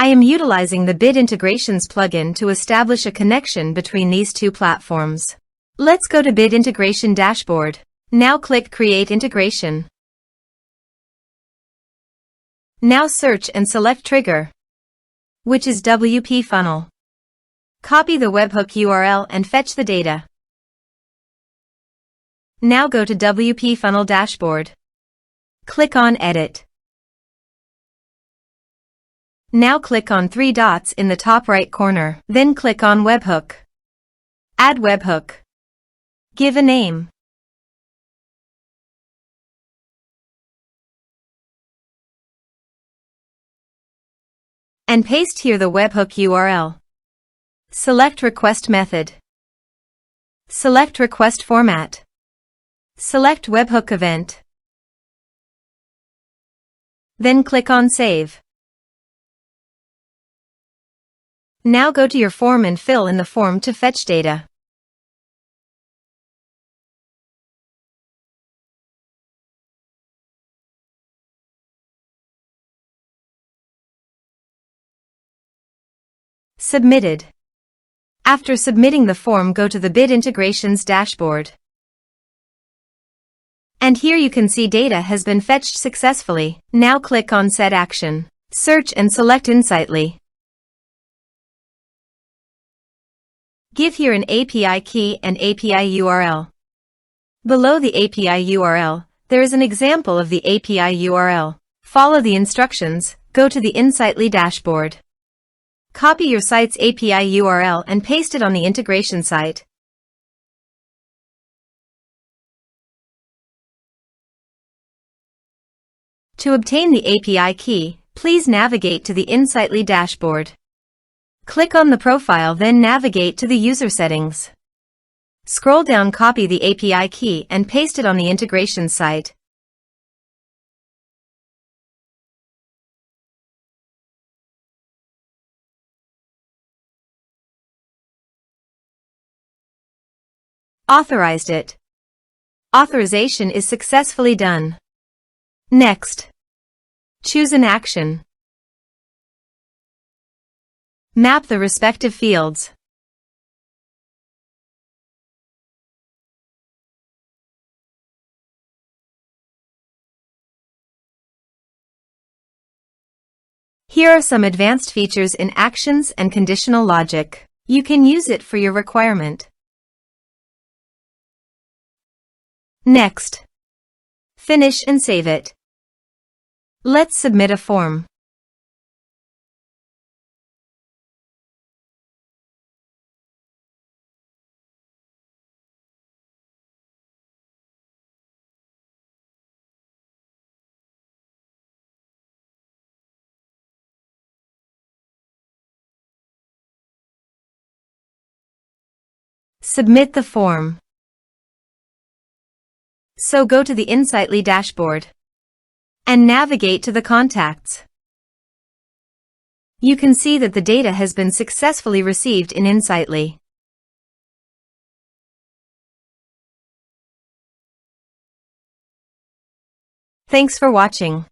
I am utilizing the Bit Integrations plugin to establish a connection between these two platforms. Let's go to Bit Integration Dashboard. Now click Create Integration. Now search and select Trigger, which is WPFunnel. Copy the webhook URL and fetch the data. Now go to WPFunnel Dashboard. Click on Edit. Now click on three dots in the top right corner. Then click on Webhook. Add webhook. Give a name. And paste here the webhook URL. Select Request Method. Select Request Format. Select Webhook Event. Then click on Save. Now go to your form and fill in the form to fetch data. Submitted. After submitting the form, go to the Bit Integrations dashboard. And here you can see data has been fetched successfully. Now click on Set Action. Search and select Insightly. Give here an API key and API URL. Below the API URL, there is an example of the API URL. Follow the instructions, go to the Insightly dashboard. Copy your site's API URL and paste it on the integration site. To obtain the API key, please navigate to the Insightly dashboard. Click on the profile, then navigate to the user settings. Scroll down, copy the API key and paste it on the integration site. Authorized it. Authorization is successfully done. Next. Choose an action. Map the respective fields. Here are some advanced features in actions and conditional logic. You can use it for your requirement. Next. Finish and save it. Let's submit a form. Submit the form. So go to the Insightly dashboard and navigate to the contacts. You can see that the data has been successfully received in Insightly. Thanks for watching.